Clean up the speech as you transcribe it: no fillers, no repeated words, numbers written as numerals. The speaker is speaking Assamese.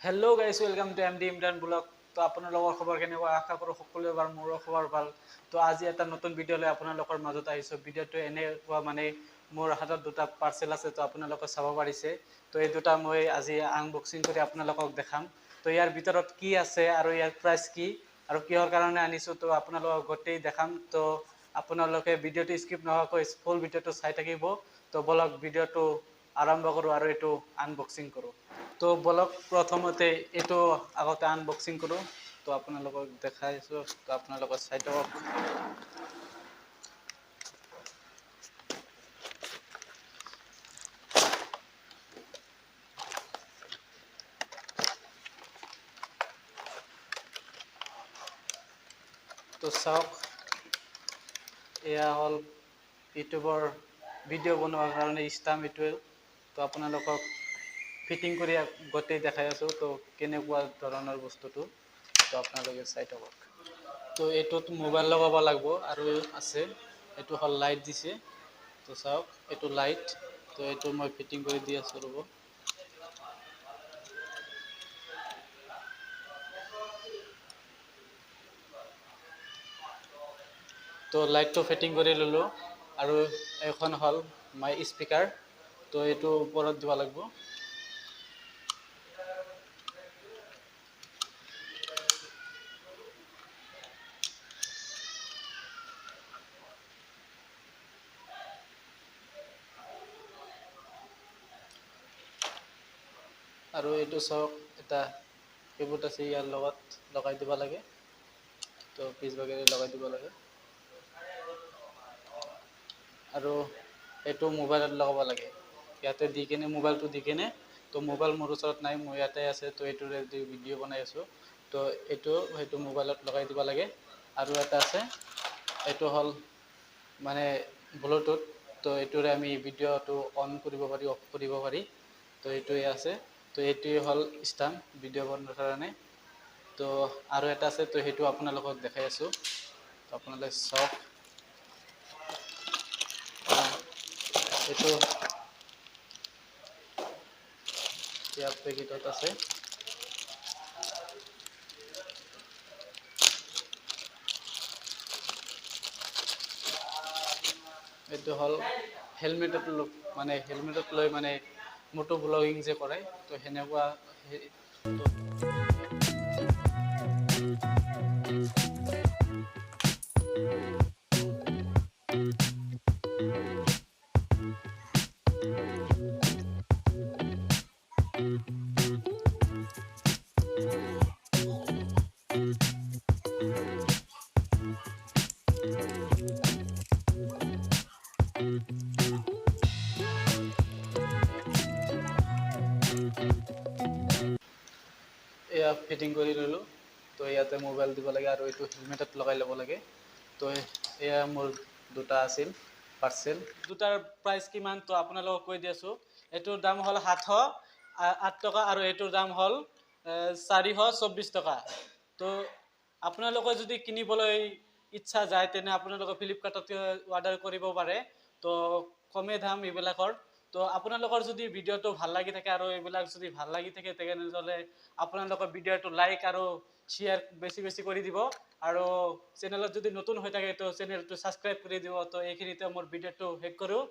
Hello' guys welcome to M D Imran blog. তো আপোনালোকৰ খবৰ কেনেকুৱা? আশা কৰোঁ সকলোৱে ভাল, মোৰো খবৰ ভাল। তো আজি এটা নতুন ভিডিঅ' লৈ আপোনালোকৰ মাজত আহিছোঁ। ভিডিঅ'টো এনেকুৱা মানে মোৰ হাতত দুটা পাৰ্চেল আছে, তো আপোনালোকে চাব পাৰিছে। তো এই দুটা মই আজি আনবক্সিং কৰি আপোনালোকক দেখাম। তো ইয়াৰ ভিতৰত কি আছে আৰু ইয়াৰ প্ৰাইচ কি আৰু কিহৰ কাৰণে আনিছোঁ, তো আপোনালোকক গোটেই দেখাম। তো আপোনালোকে ভিডিঅ'টো স্কিপ নোহোৱাকৈ ফুল ভিডিঅ'টো চাই থাকিব। তো বলক ভিডিঅ'টো আৰম্ভ কৰোঁ আৰু এইটো আনবক্সিং কৰোঁ। তো বলক প্ৰথমতে এইটো আগতে আনবক্সিং কৰোঁ। তো আপোনালোকক দেখাইছোঁ, তো আপোনালোকে চাই থাকক। তো চাওক, এয়া হ'ল ইউটিউবৰ ভিডিঅ' বনোৱাৰ কাৰণে ষ্টাম্প এইটোৱে। তো আপোনালোকক ফিটিং কৰি গোটেই দেখাই আছোঁ। তো কেনেকুৱা ধৰণৰ বস্তুটো, তো আপোনালোকে চাই থাকক। তো এইটোত মোবাইল লগাব লাগিব আৰু আছে, এইটো হ'ল লাইট দিছে। তো চাওক, এইটো লাইট। তো এইটো মই ফিটিং কৰি দি আছোঁ, ৰ'ব। তো লাইটটো ফিটিং কৰি ল'লোঁ আৰু এখন হ'ল মাই স্পীকাৰ। তো এইটো ওপৰত দিব লাগিব। আৰু এইটো চাওক, এটা কিবোৰ্ড আছে, ইয়াৰ লগত লগাই দিব লাগে। তো পিছভাগেৰে লগাই দিব লাগে আৰু এইটো মোবাইলত লগাব লাগে। ইয়াতে দি কিনে, মোবাইলটো দি কিনে, তো মোবাইল মোৰ ওচৰত নাই, মোৰ ইয়াতে আছে। তো এইটোৰে ভিডিঅ' বনাই আছোঁ। তো সেইটো মোবাইলত লগাই দিব লাগে। আৰু এটা আছে, এইটো হ'ল মানে ব্লুটুথ। তো এইটোৰে আমি ভিডিঅ'টো অন কৰিব পাৰি, অফ কৰিব পাৰি। তো এইটোৱে আছে। তো এইটোৱে হ'ল ষ্টাম্প ভিডিঅ' বনোৱাৰ কাৰণে। তো আৰু এটা আছে, তো সেইটো আপোনালোকক দেখাই আছোঁ। তো আপোনালোকে চাওক, এইটো ইয়াৰ পেকেটত আছে। এইটো হ'ল হেলমেটত লৈ মানে মটো ব্লগিং যে কৰে, তো সেনেকুৱা এয়া ফিটিং কৰি ল'লোঁ। তো ইয়াতে মোবাইল দিব লাগে আৰু এইটো হেলমেটত লগাই ল'ব লাগে। তো এয়া মোৰ দুটা আছিল পাৰ্চেল। দুটাৰ প্ৰাইচ কিমান, তো আপোনালোকক কৈ দি আছোঁ। এইটোৰ দাম হ'ল 708 টকা আৰু এইটোৰ দাম হ'ল 424 টকা। তো আপোনালোকে যদি কিনিবলৈ ইচ্ছা যায়, তেনে আপোনালোকে ফ্লিপকাৰ্টত অৰ্ডাৰ কৰিব পাৰে। তো কমেই দাম এইবিলাকৰ। তো আপোনালোকৰ যদি ভিডিঅ'টো ভাল লাগি থাকে আৰু এইবিলাক যদি ভাল লাগি থাকে, তেনেহ'লে আপোনালোকৰ ভিডিঅ'টো লাইক আৰু শ্বেয়াৰ বেছি কৰি দিব। আৰু চেনেলত যদি নতুন হৈ থাকে, তো চেনেলটো ছাবস্ক্ৰাইব কৰি দিব। তো এইখিনিতে মোৰ ভিডিঅ'টো শেষ কৰোঁ।